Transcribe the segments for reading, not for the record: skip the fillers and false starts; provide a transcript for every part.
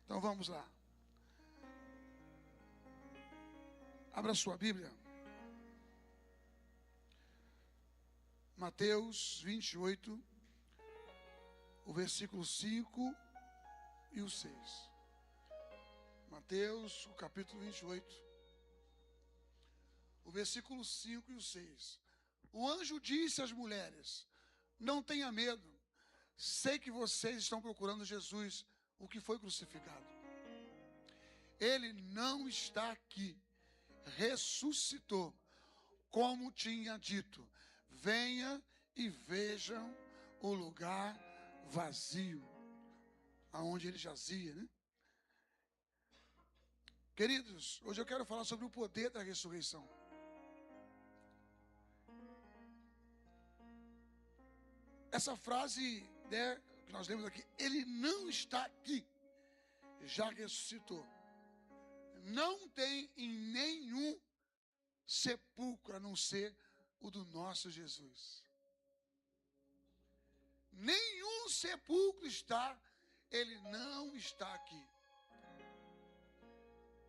Então vamos lá. Abra sua Bíblia. Mateus 28, o versículo 5 e o 6. Mateus, o capítulo 28, o versículo 5 e o 6. O anjo disse às mulheres: não tenha medo, sei que vocês estão procurando Jesus, o que foi crucificado. Ele não está aqui, ressuscitou, como tinha dito. Venha e vejam o lugar vazio, aonde ele jazia, né? Queridos, hoje eu quero falar sobre o poder da ressurreição. Essa frase, né, que nós lemos aqui, ele não está aqui, já ressuscitou. Não tem em nenhum sepulcro a não ser o do nosso Jesus. Nenhum sepulcro está, ele não está aqui.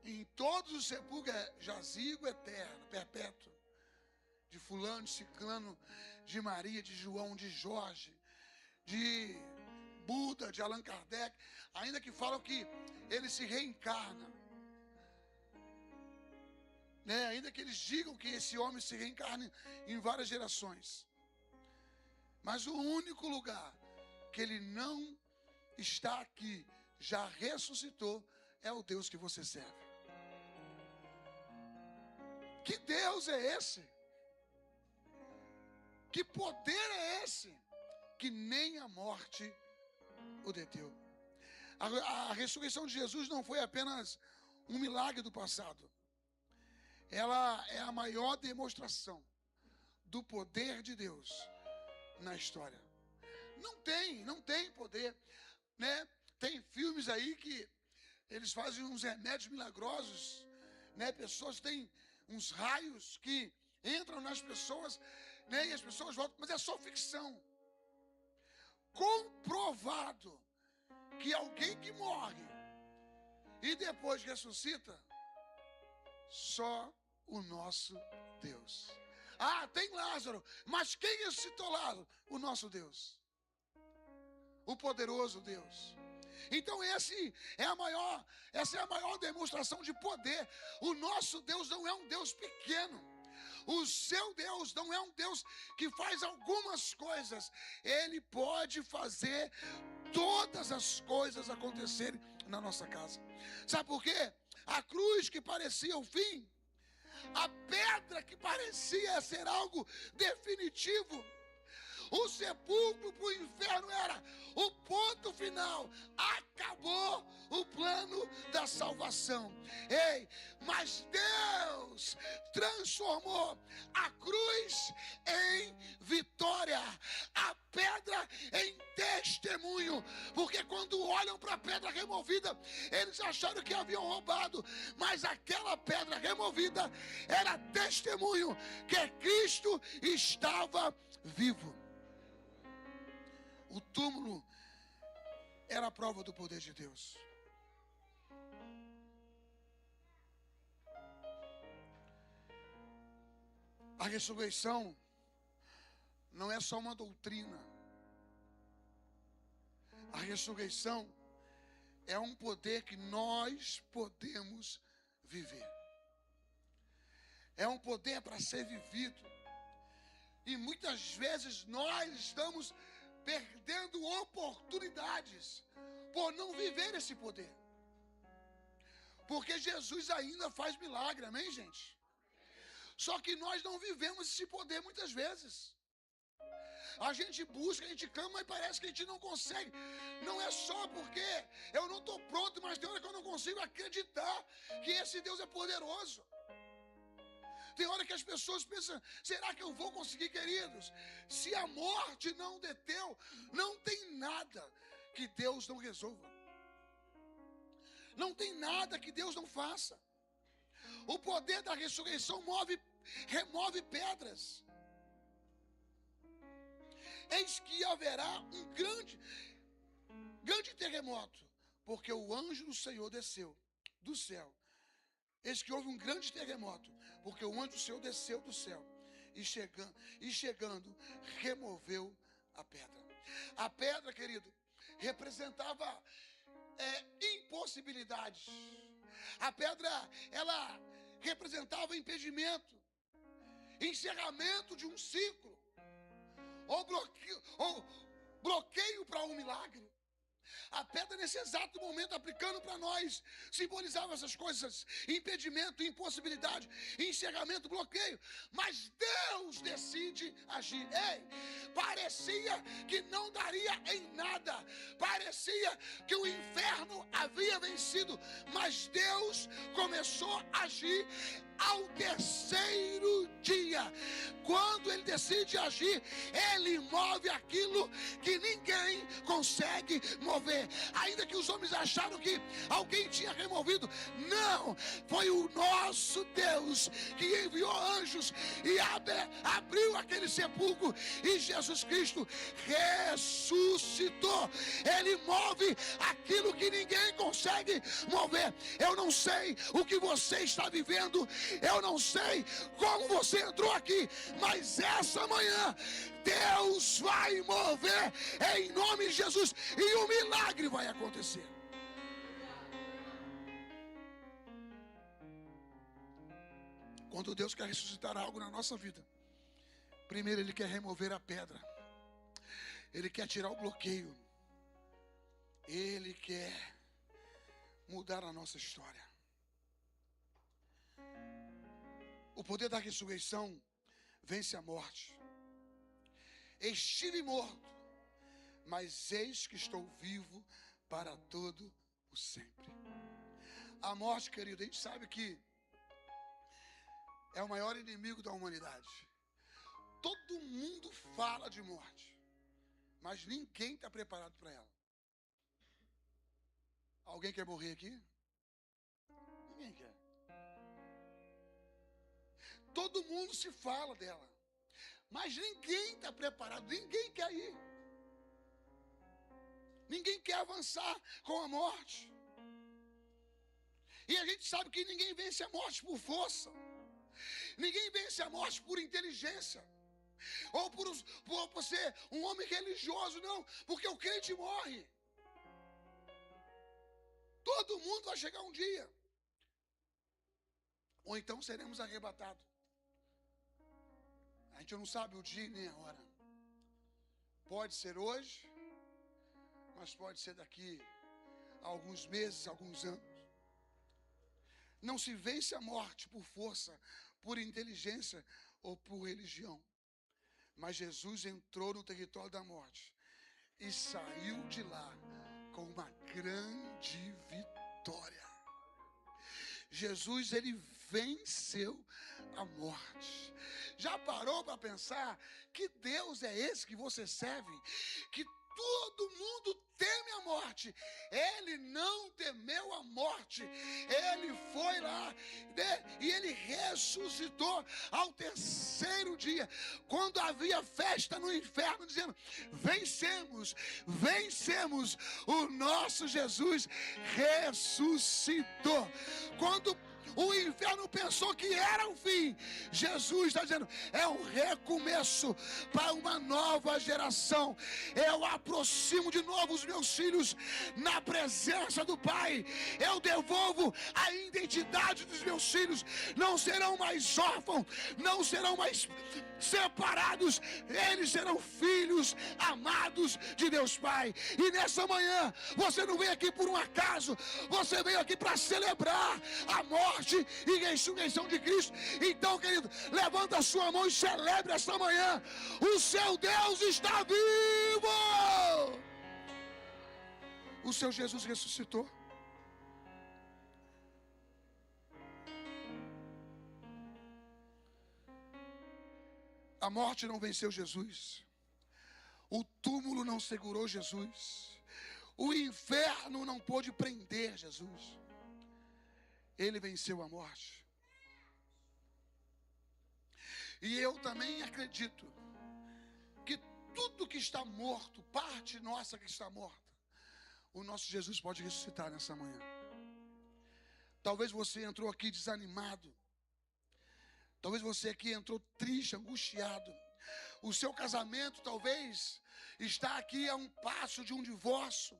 Em todos os sepulcros é jazigo eterno, perpétuo. De fulano, de ciclano, de Maria, de João, de Jorge, de Buda, de Allan Kardec, ainda que falam que ele se reencarna. Né? Ainda que eles digam que esse homem se reencarna em várias gerações. Mas o único lugar que ele não está aqui, já ressuscitou, é o Deus que você serve. Que Deus é esse? Que poder é esse? Que nem a morte o deteu. A ressurreição de Jesus não foi apenas um milagre do passado. Ela é a maior demonstração do poder de Deus na história. Não tem poder, né? Tem filmes aí que eles fazem uns remédios milagrosos, né? Pessoas têm uns raios que entram nas pessoas, né? E as pessoas voltam, mas é só ficção. Comprovado que alguém que morre e depois ressuscita, só o nosso Deus. Ah, tem Lázaro, mas quem ressuscitou Lázaro? O nosso Deus, o poderoso Deus. Então essa é a maior demonstração de poder. O nosso Deus não é um Deus pequeno. O seu Deus não é um Deus que faz algumas coisas. Ele pode fazer todas as coisas acontecerem na nossa casa. Sabe por quê? A cruz que parecia o fim, a pedra que parecia ser algo definitivo, o sepulcro para o inferno era o ponto final. Acabou o plano da salvação. Ei, mas Deus transformou a cruz em vitória, a pedra em testemunho. Porque quando olham para a pedra removida, eles acharam que haviam roubado, mas aquela pedra removida era testemunho que Cristo estava vivo. O túmulo era a prova do poder de Deus. A ressurreição não é só uma doutrina. A ressurreição é um poder que nós podemos viver. É um poder para ser vivido. E muitas vezes nós estamos perdendo oportunidades por não viver esse poder. Porque Jesus ainda faz milagre, amém, gente? Só que nós não vivemos esse poder muitas vezes. A gente busca, a gente clama, mas parece que a gente não consegue. Não é só porque eu não estou pronto, mas tem hora que eu não consigo acreditar que esse Deus é poderoso. Tem hora que as pessoas pensam: será que eu vou conseguir, queridos? Se a morte não deteu, não tem nada que Deus não resolva. Não tem nada que Deus não faça. O poder da ressurreição remove pedras. Eis que haverá um grande terremoto, porque o anjo do Senhor desceu do céu. Eis que houve um grande terremoto, porque o anjo do Senhor desceu do céu e chegando, removeu a pedra. A pedra, querido, representava impossibilidades. A pedra, ela representava impedimento, encerramento de um ciclo, ou bloqueio para um milagre. A pedra, nesse exato momento, aplicando para nós, simbolizava essas coisas: impedimento, impossibilidade, encerramento, bloqueio. Mas Deus decide agir. Ei, parecia que não daria em nada, parecia que o inferno havia vencido, mas Deus começou a agir ao terceiro dia. Quando Ele decide agir, Ele move aquilo que ninguém consegue mover. Ainda que os homens acharam que alguém tinha removido, não, foi o nosso Deus que enviou anjos e abriu aquele sepulcro, e Jesus Cristo ressuscitou. Ele move aquilo que ninguém consegue mover. Eu não sei o que você está vivendo, eu não sei como você entrou aqui, mas essa manhã Deus vai mover em nome de Jesus, e o milagre vai acontecer. Quando Deus quer ressuscitar algo na nossa vida, primeiro Ele quer remover a pedra, Ele quer tirar o bloqueio, Ele quer mudar a nossa história. O poder da ressurreição vence a morte. Estive morto, mas eis que estou vivo para todo o sempre. A morte, querido, a gente sabe que é o maior inimigo da humanidade. Todo mundo fala de morte, mas ninguém está preparado para ela. Alguém quer morrer aqui? Ninguém quer. Todo mundo se fala dela, mas ninguém está preparado, ninguém quer ir. Ninguém quer avançar com a morte. E a gente sabe que ninguém vence a morte por força. Ninguém vence a morte por inteligência, ou por ser um homem religioso, não, porque o crente morre. Todo mundo vai chegar um dia, ou então seremos arrebatados. A gente não sabe o dia nem a hora. Pode ser hoje, mas pode ser daqui a alguns meses, alguns anos. Não se vence a morte por força, por inteligência ou por religião. Mas Jesus entrou no território da morte e saiu de lá com uma grande vitória. Jesus, Ele venceu a morte. Já parou para pensar que Deus é esse que você serve? Que todo mundo teme a morte. Ele não temeu a morte. Ele foi lá, né, e Ele ressuscitou ao terceiro dia. Quando havia festa no inferno, dizendo: vencemos, vencemos. O nosso Jesus ressuscitou. Quando o inferno pensou que era o fim, Jesus está dizendo: é um recomeço para uma nova geração. Eu aproximo de novo os meus filhos na presença do Pai. Eu devolvo a identidade dos meus filhos. Não serão mais órfãos, não serão mais separados. Eles serão filhos amados de Deus Pai. E nessa manhã, você não veio aqui por um acaso, você veio aqui para celebrar a morte e ressurreição de Cristo. Então, querido, levanta a sua mão e celebre esta manhã: o seu Deus está vivo. O seu Jesus ressuscitou. A morte não venceu Jesus. O túmulo não segurou Jesus. O inferno não pôde prender Jesus. Ele venceu a morte. E eu também acredito que tudo que está morto, parte nossa que está morta, o nosso Jesus pode ressuscitar nessa manhã. Talvez você entrou aqui desanimado. Talvez você aqui entrou triste, angustiado. O seu casamento talvez está aqui a um passo de um divórcio.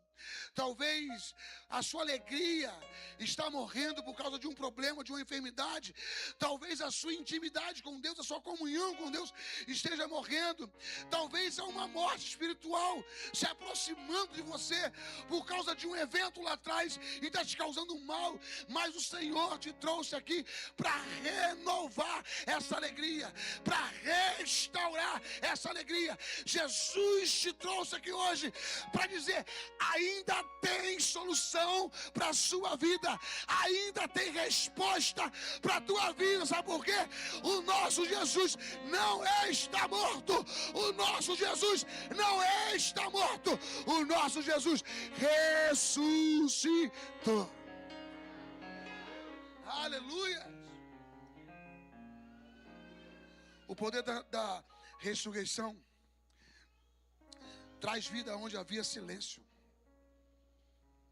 Talvez a sua alegria está morrendo por causa de um problema, de uma enfermidade. Talvez a sua intimidade com Deus, a sua comunhão com Deus esteja morrendo. Talvez há uma morte espiritual se aproximando de você por causa de um evento lá atrás e está te causando um mal. Mas o Senhor te trouxe aqui para renovar essa alegria, para restaurar essa alegria. Jesus te trouxe aqui hoje para dizer: ainda tem solução para a sua vida, ainda tem resposta para a tua vida. Sabe por quê? O nosso Jesus não está morto, o nosso Jesus não está morto, o nosso Jesus ressuscitou. Aleluia! O poder da ressurreição traz vida onde havia silêncio.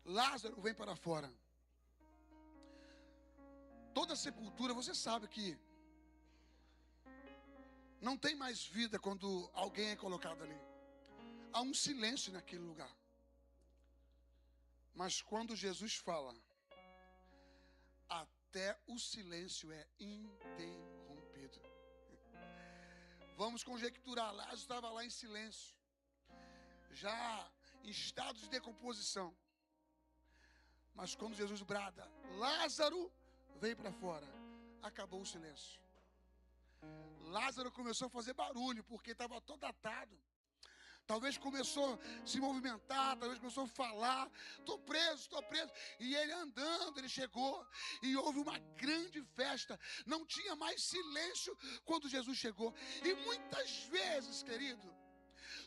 Lázaro vem para fora. Toda sepultura, você sabe que não tem mais vida quando alguém é colocado ali. Há um silêncio naquele lugar. Mas quando Jesus fala, até o silêncio é interrompido. Vamos conjecturar, Lázaro estava lá em silêncio, já em estado de decomposição. Mas quando Jesus brada, Lázaro, veio para fora, acabou o silêncio. Lázaro começou a fazer barulho, porque estava todo atado. Talvez começou a se movimentar, talvez começou a falar: estou preso. E ele andando, ele chegou e houve uma grande festa. Não tinha mais silêncio quando Jesus chegou. E muitas vezes, querido,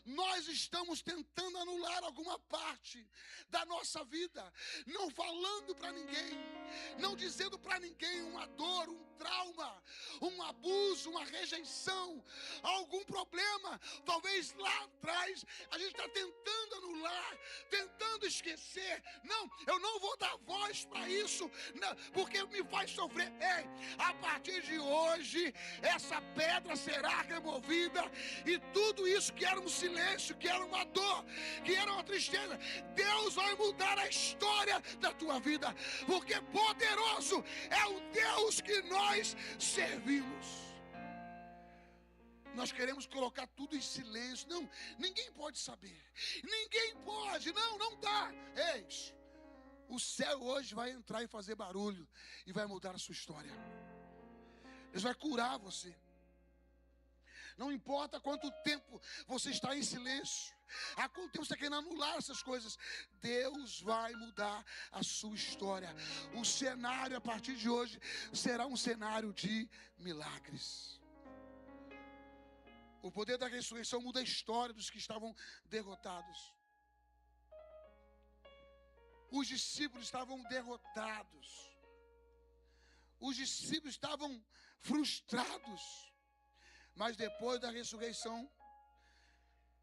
nós estamos tentando anular alguma parte da nossa vida, não falando para ninguém, não dizendo para ninguém uma dor, um trauma, um abuso, uma rejeição, algum problema. Talvez lá atrás a gente está tentando anular, tentando esquecer. Não, eu não vou dar voz para isso, não, porque me faz sofrer. Ei, a partir de hoje, essa pedra será removida e tudo isso que era um silêncio, que era uma dor, que era uma tristeza, Deus vai mudar a história da tua vida, porque poderoso é o Deus que nós servimos. Nós queremos colocar tudo em silêncio. Não, ninguém pode saber, ninguém pode, não dá. Eis, o céu hoje vai entrar e fazer barulho e vai mudar a sua história. Deus vai curar você. Não importa quanto tempo você está em silêncio, há quanto tempo você está querendo anular essas coisas, Deus vai mudar a sua história. O cenário a partir de hoje será um cenário de milagres. O poder da ressurreição muda a história dos que estavam derrotados. Os discípulos estavam derrotados. Os discípulos estavam frustrados. Mas depois da ressurreição,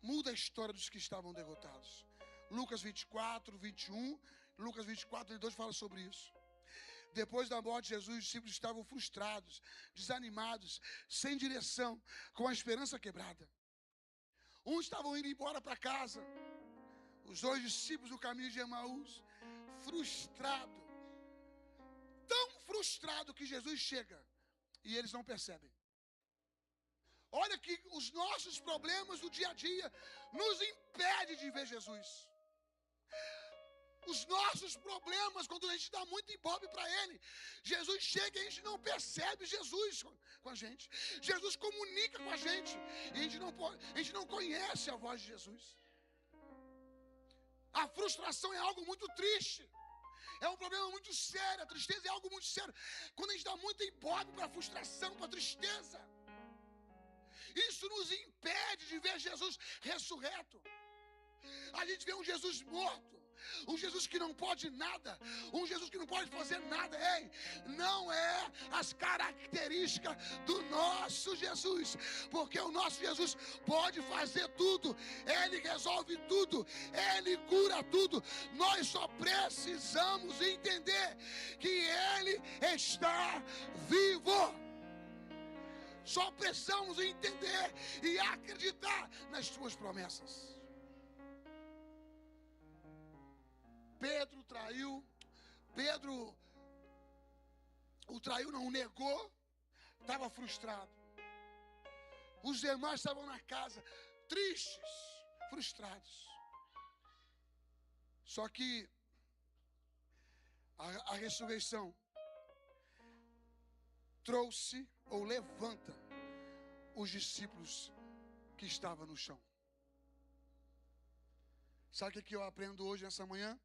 muda a história dos que estavam derrotados. Lucas 24, 21, Lucas 24, 32 fala sobre isso. Depois da morte de Jesus, os discípulos estavam frustrados, desanimados, sem direção, com a esperança quebrada. Uns estavam indo embora para casa, os dois discípulos do caminho de Emaús, frustrado, tão frustrado que Jesus chega e eles não percebem. Olha que os nossos problemas do dia a dia nos impedem de ver Jesus. Os nossos problemas, quando a gente dá muito ibope para Ele, Jesus chega e a gente não percebe Jesus com a gente. Jesus comunica com a gente e a gente não conhece a voz de Jesus. A frustração é algo muito triste. É um problema muito sério. A tristeza é algo muito sério. Quando a gente dá muito ibope para a frustração, para a tristeza, isso nos impede de ver Jesus ressurreto. A gente vê um Jesus morto. um Jesus que não pode nada, um Jesus que não pode fazer nada. Ei, não é as características do nosso Jesus, porque o nosso Jesus pode fazer tudo, Ele resolve tudo, Ele cura tudo. Nós só precisamos entender que Ele está vivo. Só precisamos entender e acreditar nas suas promessas. Pedro o traiu não, o negou, estava frustrado. Os demais estavam na casa, tristes, frustrados. Só que a ressurreição trouxe ou levanta os discípulos que estavam no chão. Sabe o que eu aprendo hoje, nessa manhã?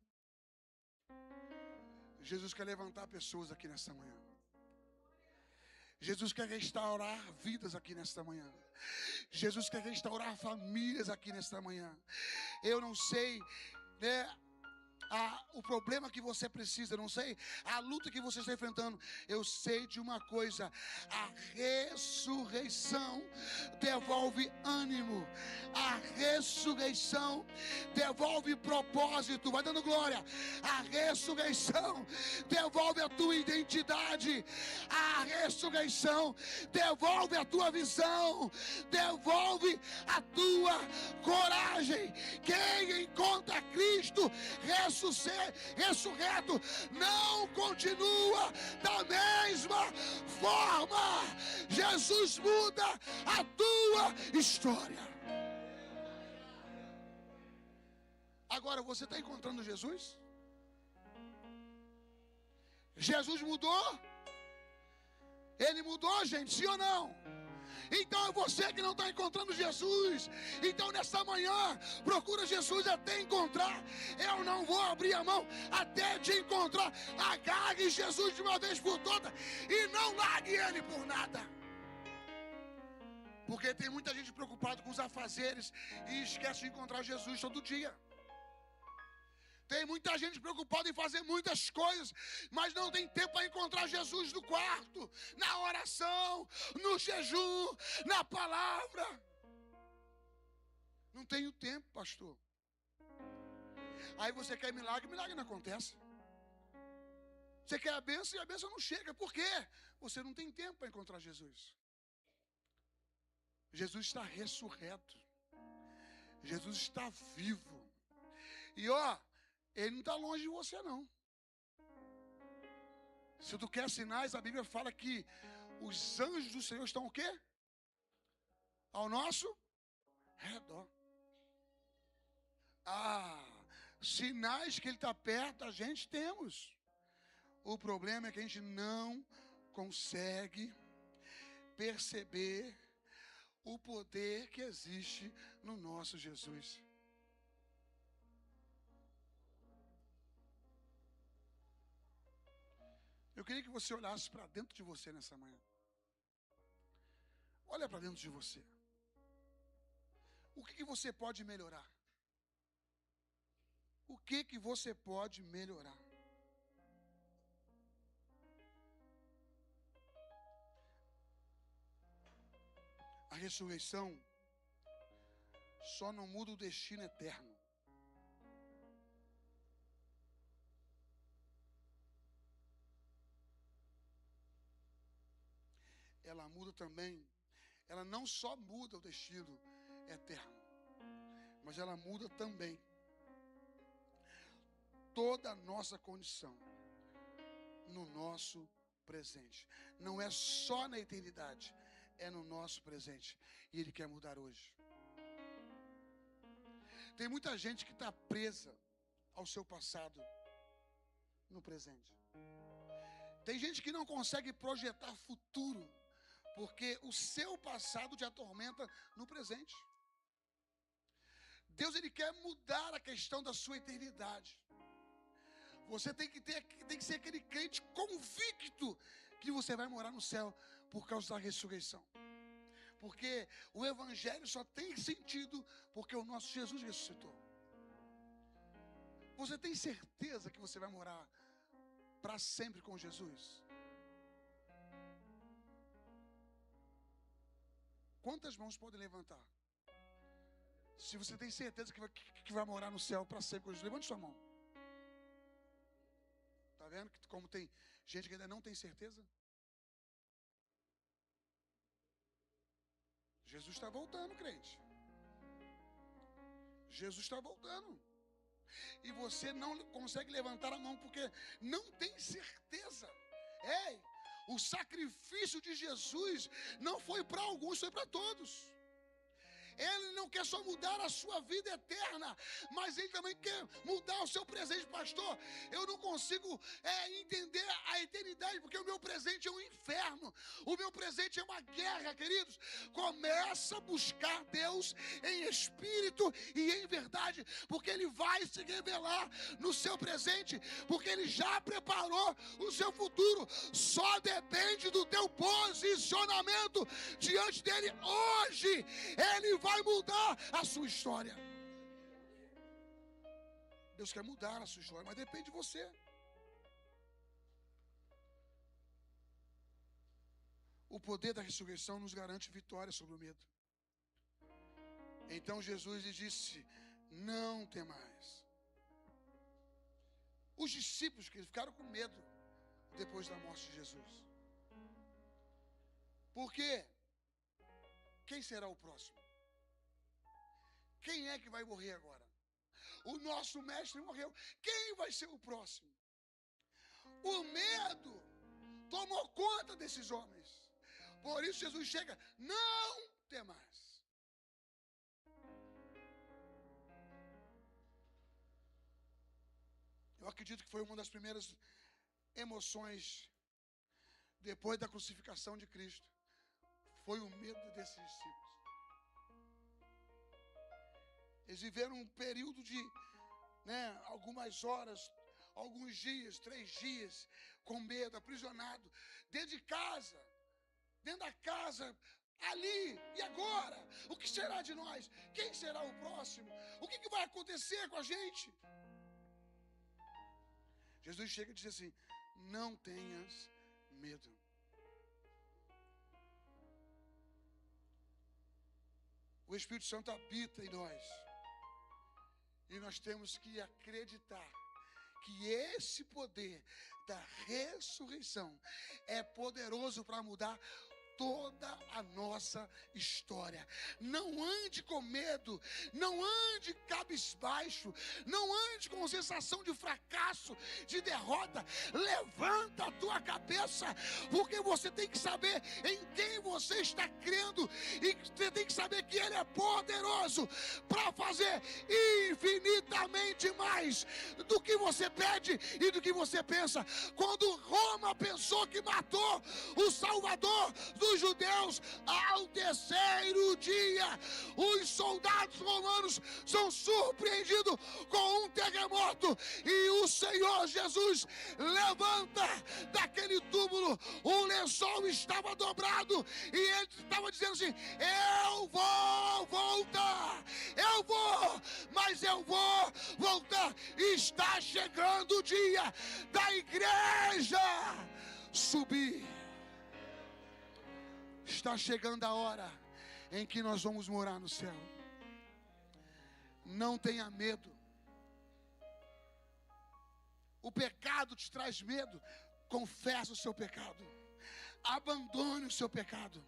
Jesus quer levantar pessoas aqui nessa manhã. Jesus quer restaurar vidas aqui nesta manhã. Jesus quer restaurar famílias aqui nesta manhã. Eu não sei, né, o problema que você precisa, não sei a luta que você está enfrentando. Eu sei de uma coisa: a ressurreição devolve ânimo, a ressurreição devolve propósito. Vai dando glória. A ressurreição devolve a tua identidade, a ressurreição devolve a tua visão, devolve a tua coragem. Quem encontra Cristo ressurreto não continua da mesma forma. Jesus muda a tua história. Agora, você está encontrando Jesus? Jesus mudou? Ele mudou, gente, sim ou não? Então é você que não está encontrando Jesus. Então nessa manhã, procura Jesus até encontrar. Eu não vou abrir a mão até te encontrar. Agarre Jesus de uma vez por todas e não largue Ele por nada. Porque tem muita gente preocupada com os afazeres e esquece de encontrar Jesus todo dia. Tem muita gente preocupada em fazer muitas coisas, mas não tem tempo para encontrar Jesus no quarto, na oração, no jejum, na palavra. Não tenho tempo, pastor. Aí você quer milagre, milagre não acontece. Você quer a bênção e a bênção não chega. Por quê? Você não tem tempo para encontrar Jesus. Jesus está ressurreto. Jesus está vivo. E Ele não está longe de você, não. Se tu quer sinais, a Bíblia fala que os anjos do Senhor estão o quê? Ao nosso redor. Sinais que Ele está perto, a gente temos. O problema é que a gente não consegue perceber o poder que existe no nosso Jesus. Eu queria que você olhasse para dentro de você nessa manhã. Olha para dentro de você. O que você pode melhorar? O que você pode melhorar? A ressurreição só não muda o destino eterno. Ela muda também, ela não só muda o destino eterno, mas ela muda também toda a nossa condição no nosso presente. Não é só na eternidade, é no nosso presente. E Ele quer mudar hoje. Tem muita gente que está presa ao seu passado no presente. Tem gente que não consegue projetar futuro, porque o seu passado te atormenta no presente. Deus, Ele quer mudar a questão da sua eternidade. Você tem que ser aquele crente convicto que você vai morar no céu por causa da ressurreição. Porque o Evangelho só tem sentido porque o nosso Jesus ressuscitou. Você tem certeza que você vai morar para sempre com Jesus? Quantas mãos podem levantar? Se você tem certeza que vai morar no céu para sempre com Jesus, levante sua mão. Está vendo como tem gente que ainda não tem certeza? Jesus está voltando, crente. Jesus está voltando. E você não consegue levantar a mão porque não tem certeza. Ei, o sacrifício de Jesus não foi para alguns, foi para todos. Ele não quer só mudar a sua vida eterna, mas Ele também quer mudar o seu presente. Pastor, eu não consigo entender a eternidade, porque o meu presente é um inferno. O meu presente é uma guerra, queridos. Começa a buscar Deus em espírito e em verdade, porque Ele vai se revelar no seu presente, porque Ele já preparou o seu futuro. Só depende do teu posicionamento diante dEle hoje. Ele vai mudar a sua história. Deus quer mudar a sua história, mas depende de você. O poder da ressurreição nos garante vitória sobre o medo. Então Jesus lhe disse: não tem mais. Os discípulos que ficaram com medo depois da morte de Jesus. Por quê? Quem será o próximo? Quem é que vai morrer agora? O nosso mestre morreu. Quem vai ser o próximo? O medo tomou conta desses homens. Por isso Jesus chega: não tem mais. Eu acredito que foi uma das primeiras emoções depois da crucificação de Cristo. Foi o medo desses discípulos. Eles viveram um período de algumas horas, alguns dias, 3 dias, com medo, aprisionado, dentro de casa, dentro da casa, ali, e agora? O que será de nós? Quem será o próximo? O que vai acontecer com a gente? Jesus chega e diz assim: não tenhas medo. O Espírito Santo habita em nós. E nós temos que acreditar que esse poder da ressurreição é poderoso para mudar toda a nossa história. Não ande com medo, não ande cabisbaixo, não ande com sensação de fracasso, de derrota. Levanta a tua cabeça, porque você tem que saber em quem você está crendo, e você tem que saber que Ele é poderoso para fazer infinitamente mais do que você pede e do que você pensa. Quando Roma pensou que matou o Salvador dos judeus, ao terceiro dia, os soldados romanos são surpreendidos com um terremoto, e o Senhor Jesus levanta daquele túmulo. O lençol estava dobrado e ele estava dizendo assim: eu vou voltar, eu vou, mas eu vou voltar. Está chegando o dia da igreja subir. Está chegando a hora em que nós vamos morar no céu. Não tenha medo. O pecado te traz medo. Confessa o seu pecado. Abandone o seu pecado.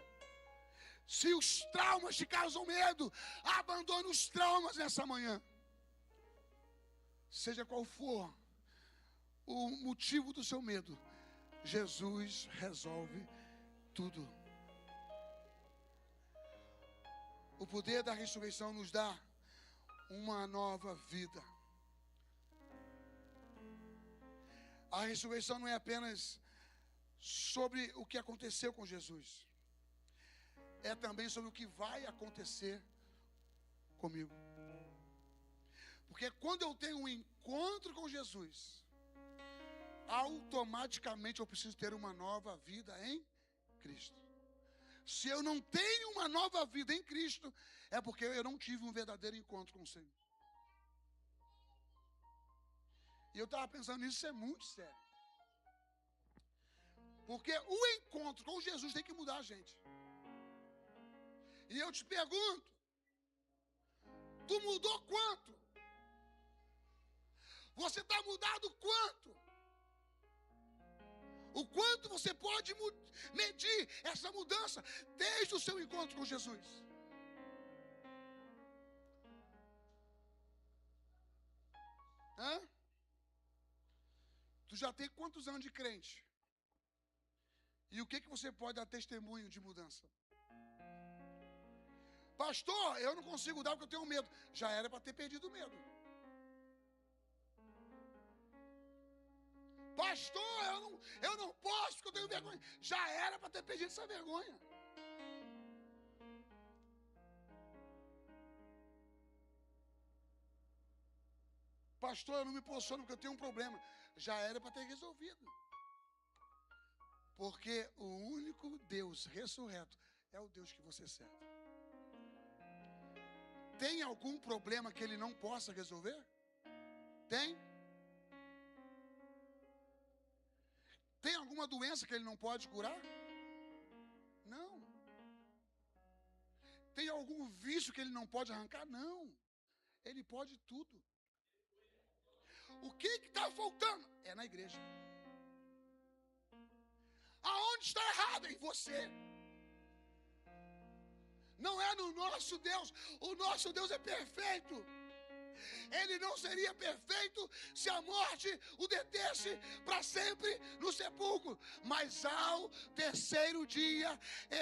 Se os traumas te causam medo, abandone os traumas nessa manhã. Seja qual for o motivo do seu medo, Jesus resolve tudo. O poder da ressurreição nos dá uma nova vida. A ressurreição não é apenas sobre o que aconteceu com Jesus, é também sobre o que vai acontecer comigo. Porque quando eu tenho um encontro com Jesus, automaticamente eu preciso ter uma nova vida em Cristo. Se eu não tenho uma nova vida em Cristo, é porque eu não tive um verdadeiro encontro com o Senhor. E eu estava pensando nisso, isso é muito sério. Porque o encontro com Jesus tem que mudar a gente. E eu te pergunto, tu mudou quanto? Você está mudado quanto? O quanto você pode medir essa mudança desde o seu encontro com Jesus? Hã? Tu já tem quantos anos de crente? E o que você pode dar testemunho de mudança? Pastor, eu não consigo dar porque eu tenho medo. Já era para ter perdido o medo. Pastor, eu não posso porque eu tenho vergonha. Já era para ter perdido essa vergonha. Pastor, eu não me posiciono porque eu tenho um problema. Já era para ter resolvido. Porque o único Deus ressurreto é o Deus que você serve. Tem algum problema que ele não possa resolver? Tem? Tem alguma doença que ele não pode curar? Não. Tem algum vício que ele não pode arrancar? Não. Ele pode tudo. O que está faltando? É na igreja. Aonde está errado? Em você. Não é no nosso Deus. O nosso Deus é perfeito. Ele não seria perfeito se a morte o detesse para sempre no sepulcro. Mas ao terceiro dia,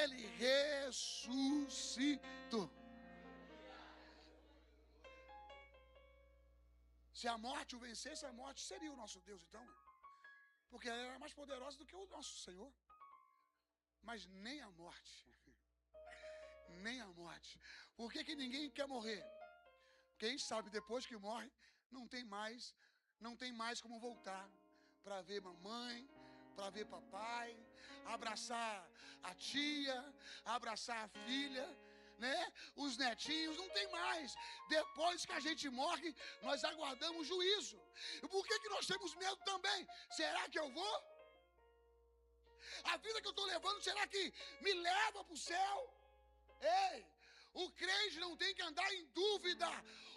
ele ressuscitou. Se a morte o vencesse, a morte seria o nosso Deus, então. Porque ela era mais poderosa do que o nosso Senhor. Mas nem a morte. Nem a morte. Por que ninguém quer morrer? Quem sabe depois que morre, não tem mais como voltar para ver mamãe, para ver papai, abraçar a tia, abraçar a filha, né? Os netinhos, não tem mais. Depois que a gente morre, nós aguardamos juízo. E por que nós temos medo também? Será que eu vou? A vida que eu estou levando, será que me leva para o céu? Ei! O crente não tem que andar em dúvida.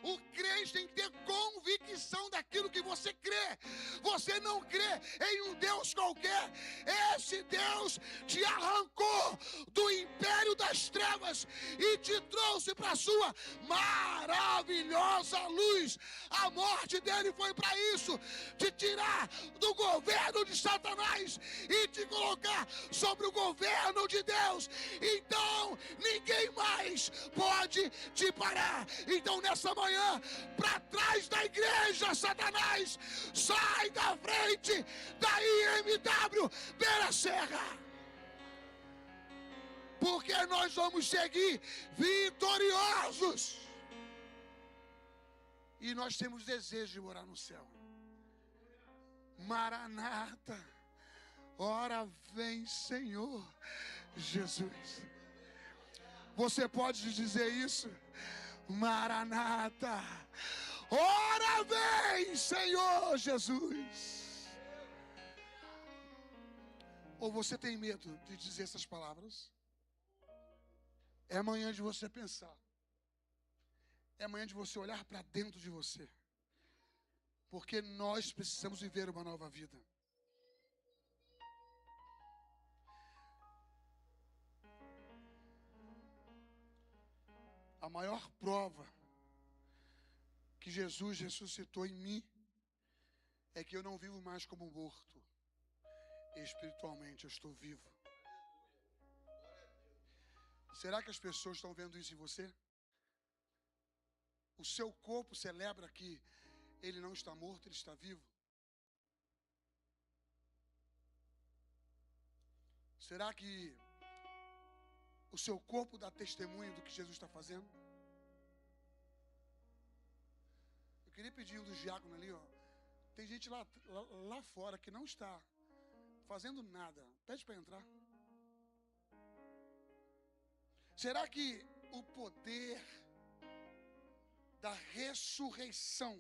O crente tem que ter convicção daquilo que você crê. Você não crê em um Deus qualquer. Esse Deus te arrancou do império das trevas e te trouxe para a sua maravilhosa luz. A morte dele foi para isso, te tirar do governo de Satanás e te colocar sobre o governo de Deus. Então, ninguém mais pode te parar. Então nessa manhã, para trás da igreja, Satanás, sai da frente da IMW Beira Serra, porque nós vamos seguir vitoriosos e nós temos desejo de morar no céu. Maranata, ora vem Senhor Jesus. Você pode dizer isso? Maranata, ora vem, Senhor Jesus. Ou você tem medo de dizer essas palavras? É amanhã de você pensar. É amanhã de você olhar para dentro de você. Porque nós precisamos viver uma nova vida. A maior prova que Jesus ressuscitou em mim é que eu não vivo mais como morto. Espiritualmente eu estou vivo. Será que as pessoas estão vendo isso em você? O seu corpo celebra que ele não está morto, ele está vivo? Será que o seu corpo dá testemunho do que Jesus está fazendo? Eu queria pedir um dos diáconos ali, ó. Tem gente lá fora que não está fazendo nada. Pede para entrar. Será que o poder da ressurreição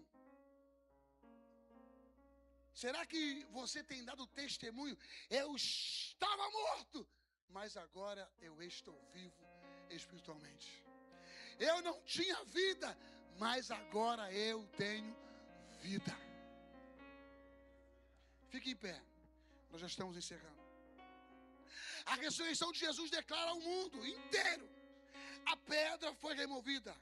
Será que você tem dado testemunho? Eu estava morto, mas agora eu estou vivo espiritualmente. Eu não tinha vida, mas agora eu tenho vida. Fique em pé, nós já estamos encerrando. A ressurreição de Jesus declara ao mundo inteiro: a pedra foi removida,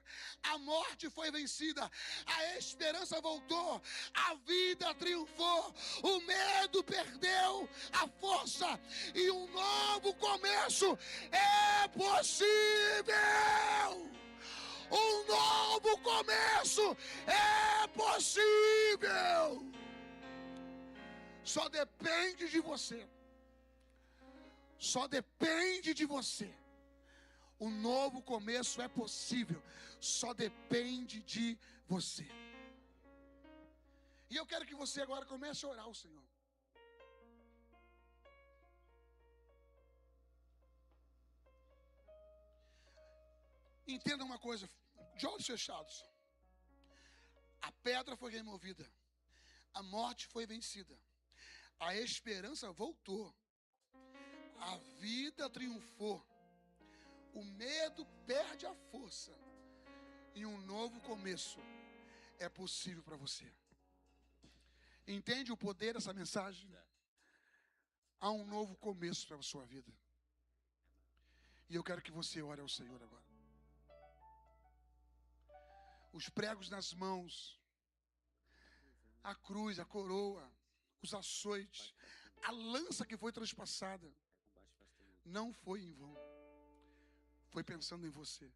a morte foi vencida, a esperança voltou, a vida triunfou, o medo perdeu a força e um novo começo é possível. Um novo começo é possível. Só depende de você. Só depende de você. O novo começo é possível. Só depende de você. E eu quero que você agora comece a orar ao Senhor. Entenda uma coisa, de olhos fechados. A pedra foi removida. A morte foi vencida. A esperança voltou. A vida triunfou. O medo perde a força. E um novo começo é possível para você. Entende o poder dessa mensagem? Há um novo começo para a sua vida. E eu quero que você ore ao Senhor agora. Os pregos nas mãos, a cruz, a coroa, os açoites, a lança que foi transpassada, não foi em vão. Foi pensando em você.